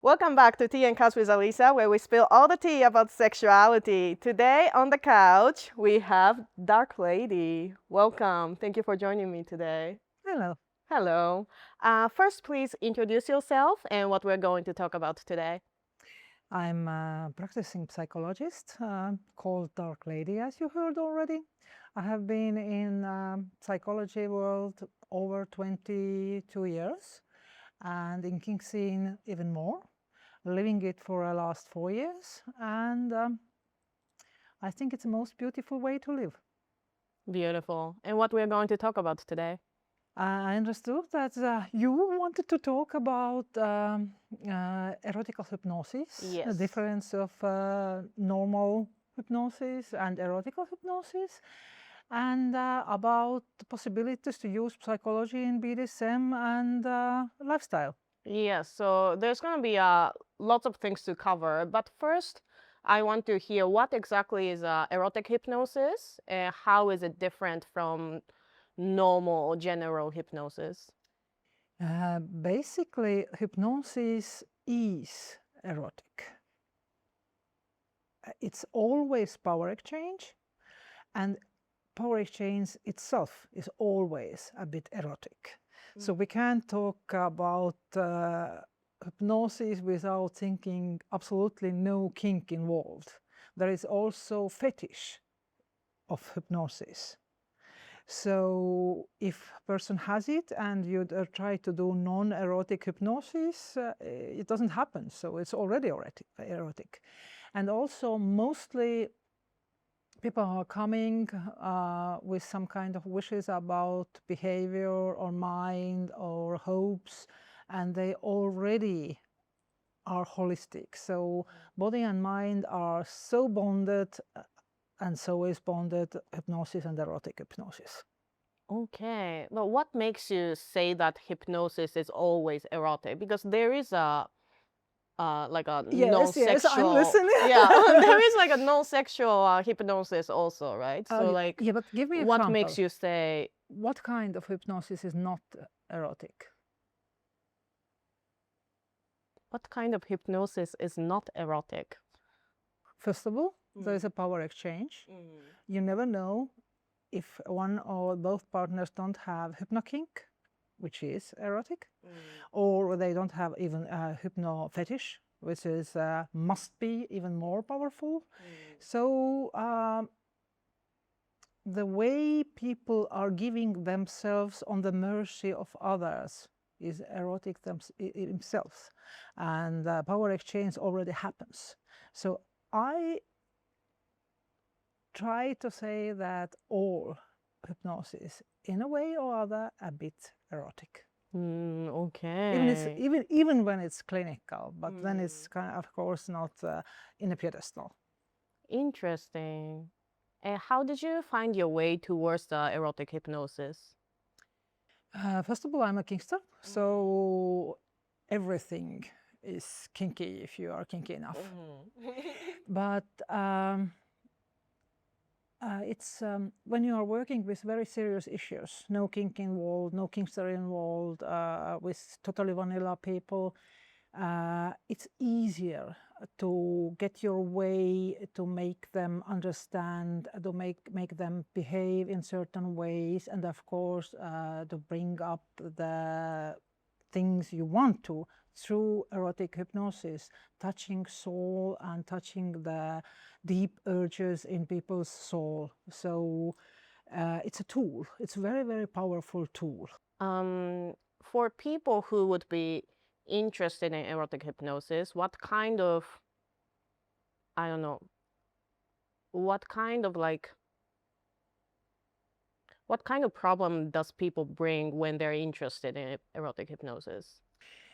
Welcome back to Tea and Couch with Alisa, where we spill all the tea about sexuality. Today on the couch, we have Dark Lady. Welcome. Thank you for joining me today. Hello. Hello. First, please introduce yourself and what we're going to talk about today. I'm a practicing psychologist called Dark Lady, as you heard already. I have been in psychology world over 22 years and in Kink scene even more, living it for the last 4 years. And I think it's the most beautiful way to live. Beautiful. And what we're going to talk about today? I understood that you wanted to talk about erotic hypnosis, the Yes. difference of normal hypnosis and erotic hypnosis, and about the possibilities to use psychology in BDSM and lifestyle. Yes, so there's going to be lots of things to cover, but first I want to hear what exactly is erotic hypnosis and how is it different from normal or general hypnosis? Basically, hypnosis is erotic. It's always power exchange, and power exchange itself is always a bit erotic. So we can't talk about hypnosis without thinking absolutely no kink involved. There is also fetish of hypnosis. So if a person has it and you try to do non-erotic hypnosis, it doesn't happen. So it's already erotic. And also mostly people are coming with some kind of wishes about behavior or mind or hopes, and they already are holistic. So body and mind are so bonded, and so is bonded hypnosis and erotic hypnosis. Okay, but what makes you say that hypnosis is always erotic? Because there is a like a Yes, I'm non-sexual, listening. yeah, there is like a non-sexual hypnosis also, right? So like, Yeah, but give me an what example. makes you say What kind of hypnosis is not erotic? what kind of hypnosis is not erotic? First of all, there is a power exchange. You never know if one or both partners don't have hypno-kink, which is erotic, or they don't have even a hypno fetish, which is must be even more powerful. So the way people are giving themselves on the mercy of others is erotic themselves, and power exchange already happens. So I try to say that all hypnosis, in a way or other, a bit erotic. Okay. Even when it's clinical, but then it's kind of course not in a pedestal. Interesting. And how did you find your way towards the erotic hypnosis? First of all, I'm a kinkster, so everything is kinky if you are kinky enough. But it's when you are working with very serious issues, no kink involved, no kinkster involved, with totally vanilla people, it's easier to get your way, to make them understand, to make them behave in certain ways, and of course to bring up the things you want to through erotic hypnosis, touching soul and touching the deep urges in people's soul. So it's a tool. It's a very, very powerful tool. For people who would be interested in erotic hypnosis, what kind of, I don't know, what kind of problem does people bring when they're interested in erotic hypnosis?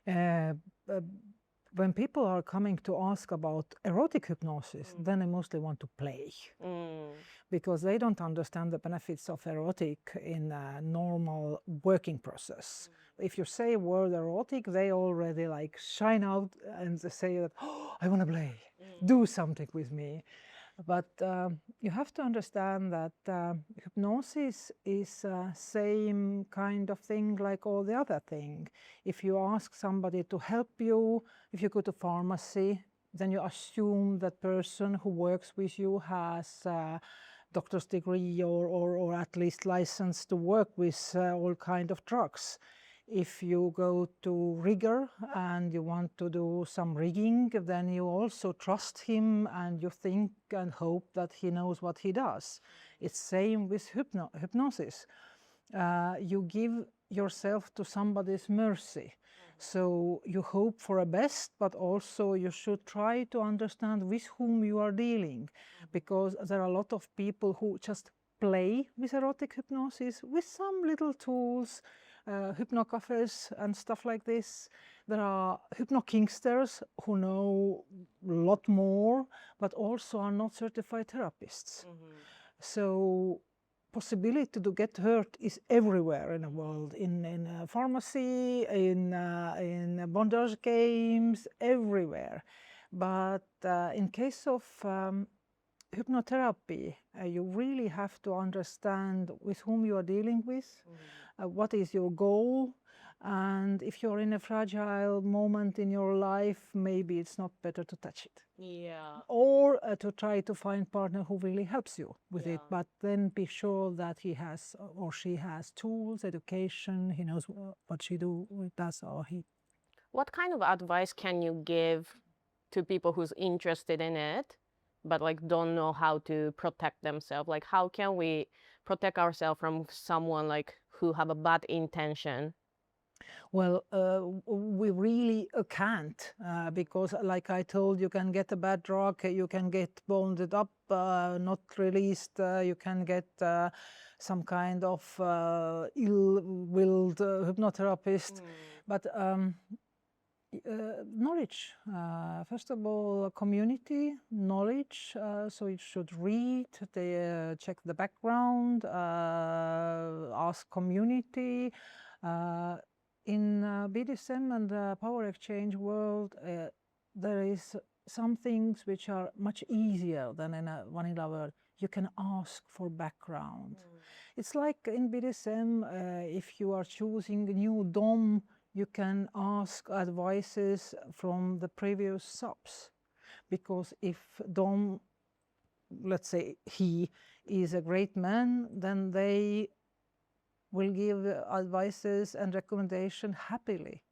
Uh, when people are coming to ask about erotic hypnosis, then they mostly want to play because they don't understand the benefits of erotic in a normal working process. If you say word erotic, they already like shine out and they say that, oh, I want to play, do something with me. But you have to understand that hypnosis is same kind of thing like all the other thing. If you ask somebody to help you, if you go to pharmacy, then you assume that person who works with you has a doctor's degree or at least license to work with all kind of drugs. If you go to rigger and you want to do some rigging, then you also trust him and you think and hope that he knows what he does. It's same with hypnosis. You give yourself to somebody's mercy. So you hope for a best, but also you should try to understand with whom you are dealing, because there are a lot of people who just play with erotic hypnosis with some little tools, hypnocafes and stuff like this. There are hypno-kinksters who know a lot more, but also are not certified therapists. So possibility to get hurt is everywhere in the world, in pharmacy, in bondage games, everywhere. But in case of hypnotherapy, you really have to understand with whom you are dealing with, what is your goal, and if you're in a fragile moment in your life, maybe it's not better to touch it. Yeah. Or to try to find partner who really helps you with it, Yeah. but then be sure that he has or she has tools, education, he knows what she does or he. What kind of advice can you give to people who's interested in it, but like don't know how to protect themselves? Like how can we protect ourselves from someone like who have a bad intention? Well, we really can't because, like I told, you can get a bad drug, you can get bonded up, not released, you can get some kind of ill-willed hypnotherapist. But knowledge, first of all, community knowledge. So you should read, check the background, ask community. In BDSM and the power exchange world, there is some things which are much easier than in a vanilla world. You can ask for background. It's like in BDSM, if you are choosing a new dom, you can ask advices from the previous subs. Because if dom, let's say he is a great man, then they will give advices and recommendation happily.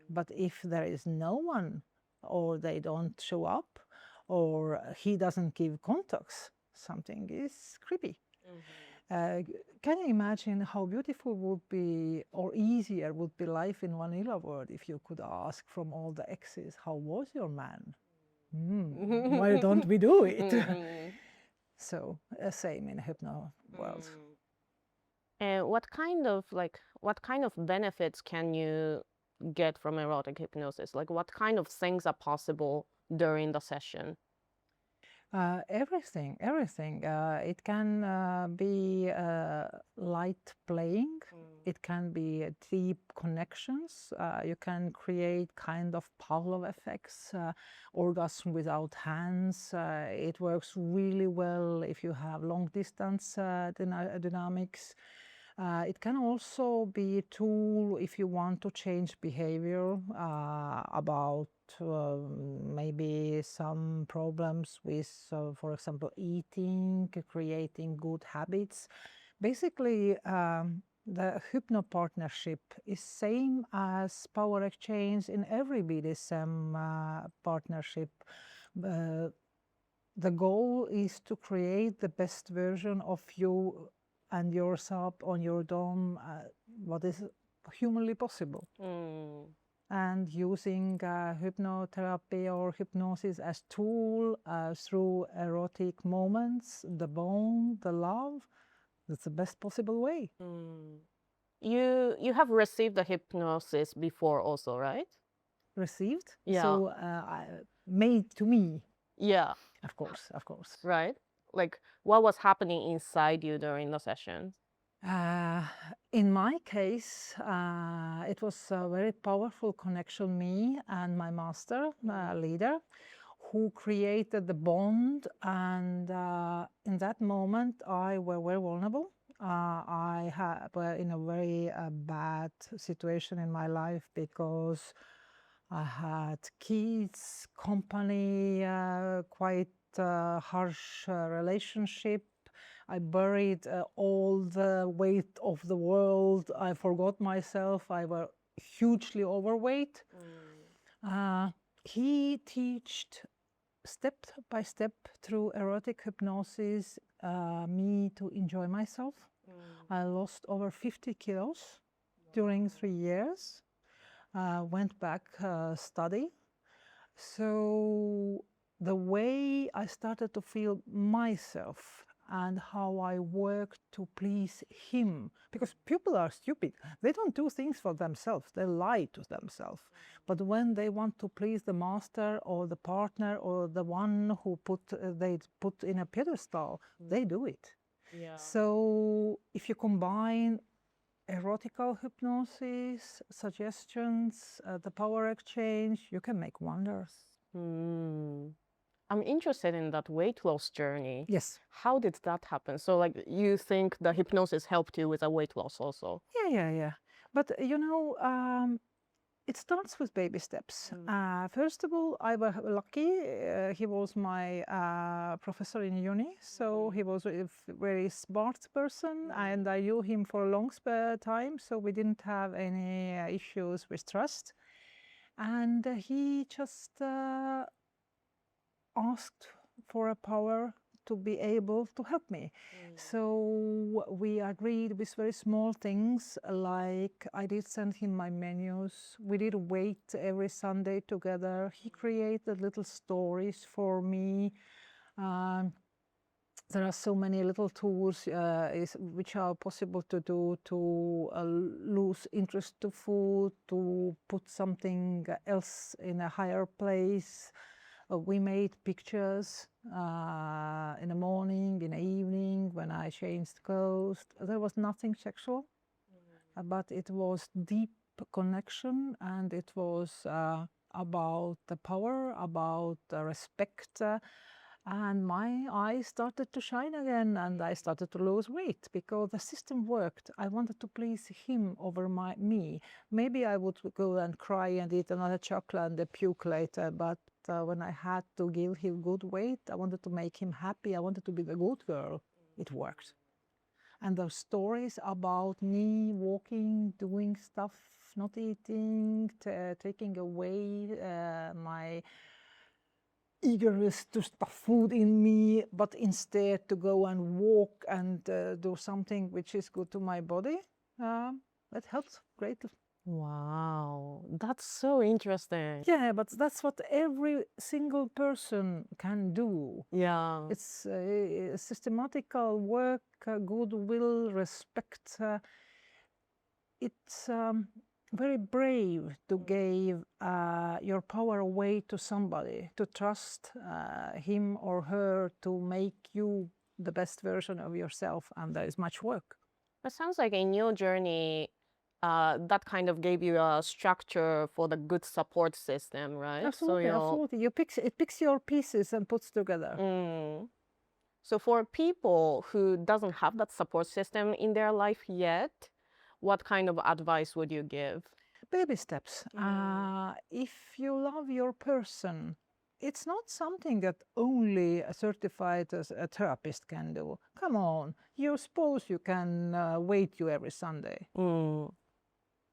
But if there is no one, or they don't show up, or he doesn't give contacts, something is creepy. Can you imagine how beautiful would be, or easier would be life in vanilla world if you could ask from all the exes, how was your man? Why don't we do it? So same in hypno world. And what kind of benefits can you get from erotic hypnosis? Like what kind of things are possible during the session? Everything. It can be light playing. It can be deep connections. You can create kind of Pavlov effects, orgasm without hands. It works really well if you have long distance dynamics. It can also be a tool if you want to change behavior about maybe some problems with, for example, eating, creating good habits. Basically, the hypno partnership is same as power exchange in every BDSM partnership. The goal is to create the best version of you and yourself on your dome, what is humanly possible. And using hypnotherapy or hypnosis as tool through erotic moments, the bond, the love, that's the best possible way. You have received the hypnosis before also, right? Received? Yeah. So made to me. Yeah. Of course. Right? Like what was happening inside you during the session? In my case, it was a very powerful connection, me and my master leader, who created the bond. And in that moment, I were very vulnerable. I were in a very bad situation in my life because I had kids, company, quite harsh relationship. I buried all the weight of the world. I forgot myself. I were hugely overweight. He taught step by step through erotic hypnosis me to enjoy myself. I lost over 50 kilos during 3 years. Went back study. So the way I started to feel myself and how I work to please him, because people are stupid. They don't do things for themselves. They lie to themselves. But when they want to please the master or the partner or the one who they put in a pedestal, they do it. Yeah. So if you combine erotical hypnosis, suggestions, the power exchange, you can make wonders. I'm interested in that weight loss journey. Yes. How did that happen? So, like, you think the hypnosis helped you with a weight loss also? Yeah. But it starts with baby steps. First of all, I was lucky. He was my professor in uni, so he was a very smart person, and I knew him for a long time, so we didn't have any issues with trust. And he just asked for a power to be able to help me. So we agreed with very small things, like I did send him my menus. We did wait every Sunday together. He created little stories for me. There are so many little tools which are possible to do to lose interest to food, to put something else in a higher place. We made pictures in the morning, in the evening, when I changed clothes. There was nothing sexual, but it was deep connection, and it was about the power, about the respect. And my eyes started to shine again, and I started to lose weight because the system worked. I wanted to please him over me. Maybe I would go and cry and eat another chocolate and puke later, but when I had to give him good weight, I wanted to make him happy. I wanted to be the good girl. It worked. And those stories about me walking, doing stuff, not eating, taking away my eagerness to stuff food in me, but instead to go and walk and do something which is good to my body, that helps greatly. Wow, that's so interesting. Yeah, but that's what every single person can do. Yeah. It's systematical work, goodwill, respect. It's very brave to give your power away to somebody, to trust him or her to make you the best version of yourself, and there is much work. It sounds like in your journey, that kind of gave you a structure for the good support system, right? Absolutely, absolutely. It picks your pieces and puts together. So for people who doesn't have that support system in their life yet, what kind of advice would you give? Baby steps. If you love your person, it's not something that only a certified as a therapist can do. Come on, you suppose you can wait you every Sunday.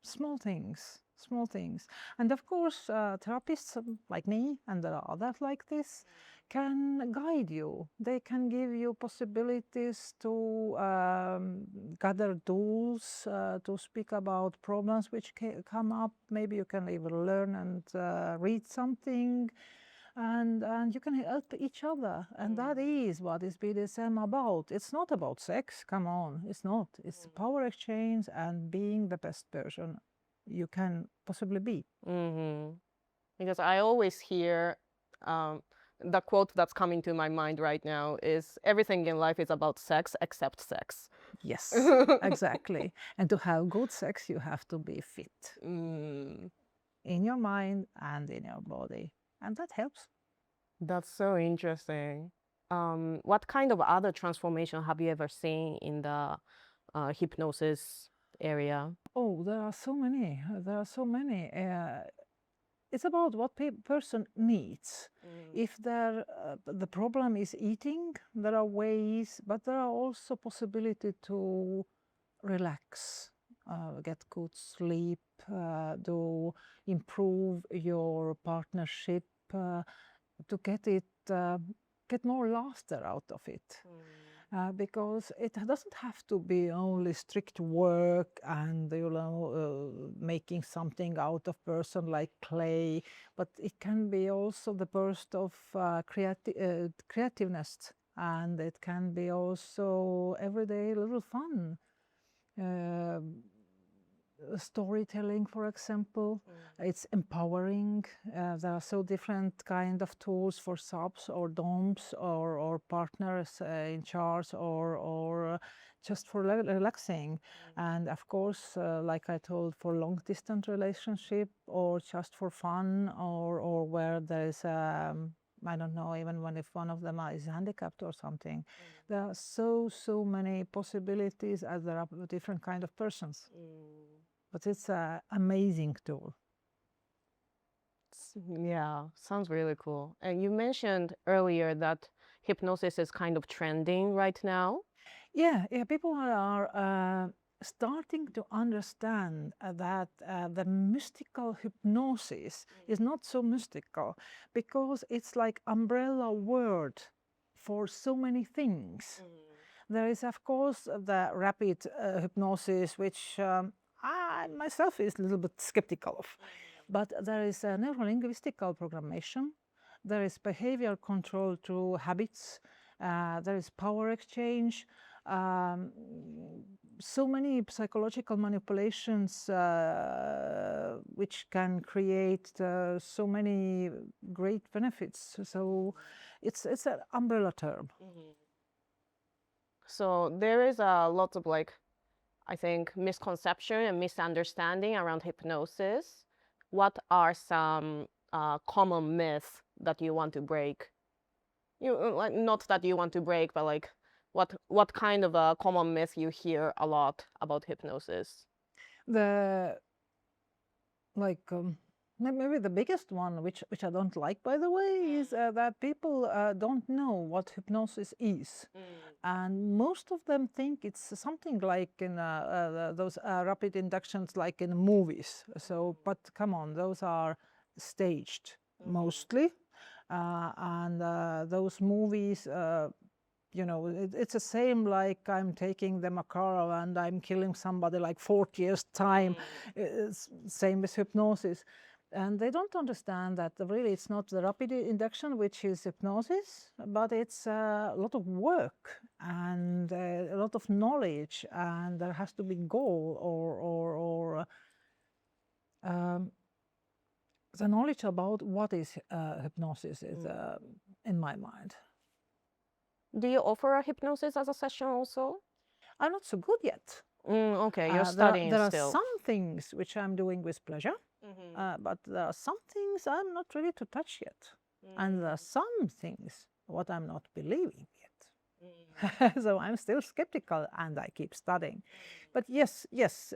Small things, small things. And of course, therapists like me, and there are others like this, can guide you. They can give you possibilities to gather tools, to speak about problems which come up. Maybe you can even learn and read something. And you can help each other. And that is what is BDSM about. It's not about sex, come on, it's not. It's power exchange and being the best person you can possibly be. Because I always hear the quote that's coming to my mind right now is everything in life is about sex except sex. Yes, exactly. And to have good sex, you have to be fit in your mind and in your body. And that helps. That's so interesting. What kind of other transformation have you ever seen in the hypnosis area? Oh, there are so many. There are so many. It's about what person needs. If the problem is eating, there are ways, but there are also possibility to relax, get good sleep, to improve your partnership, to get more laughter out of it. Because it doesn't have to be only strict work and making something out of person like clay, but it can be also the burst of creativeness, and it can be also everyday little fun. Storytelling, for example, it's empowering. There are so different kind of tools for subs or doms or partners in charge or just for relaxing. And of course, like I told, for long distance relationship or just for fun or where there is I don't know, even when if one of them is handicapped or something. There are so many possibilities as there are different kind of persons. But it's an amazing tool. Yeah, sounds really cool. And you mentioned earlier that hypnosis is kind of trending right now. Yeah, people are starting to understand that the mystical hypnosis is not so mystical because it's like umbrella word for so many things. There is, of course, the rapid hypnosis, which I myself is a little bit skeptical of. But there is a neurolinguistical programmation, there is behavior control through habits, there is power exchange, so many psychological manipulations which can create so many great benefits. So it's an umbrella term. So there is a lot of I think misconception and misunderstanding around hypnosis. What are some common myths that you want to break? Not that you want to break, but what kind of a common myth you hear a lot about hypnosis? The maybe the biggest one, which I don't like, by the way, is that people don't know what hypnosis is, and most of them think it's something like in those rapid inductions, like in movies. So, but come on, those are staged mostly, and those movies. It's the same like I'm taking the Makarov and I'm killing somebody like 40 years time. It's same with hypnosis. And they don't understand that really it's not the rapid induction, which is hypnosis, but it's a lot of work and a lot of knowledge, and there has to be goal or the knowledge about what is hypnosis is in my mind. Do you offer a hypnosis as a session also? I'm not so good yet. Okay, you're studying there still. are some things which I'm doing with pleasure, but there are some things I'm not ready to touch yet. And there are some things what I'm not believing yet. So I'm still skeptical and I keep studying. But yes, with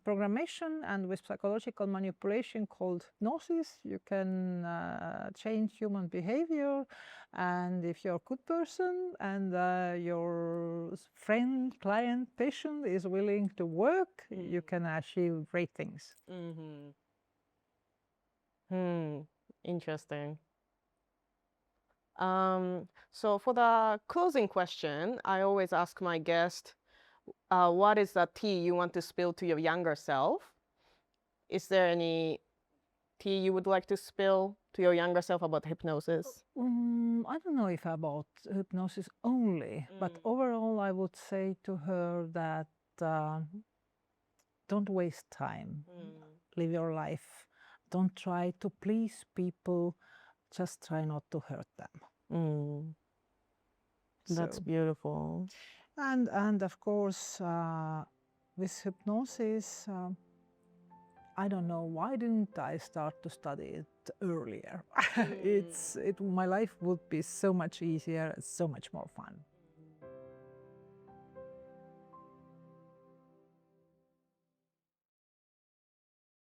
programmation and with psychological manipulation called hypnosis, you can change human behavior. And if you're a good person and your friend, client, patient is willing to work, you can achieve great things. Interesting. So for the closing question, I always ask my guest, what is the tea you want to spill to your younger self? Is there any tea you would like to spill to your younger self about hypnosis? I don't know if about hypnosis only, but overall I would say to her that don't waste time. Live your life. Don't try to please people. Just try not to hurt them. That's So, beautiful. and of course, with hypnosis, I don't know, why didn't I start to study it earlier? My life would be so much easier, so much more fun.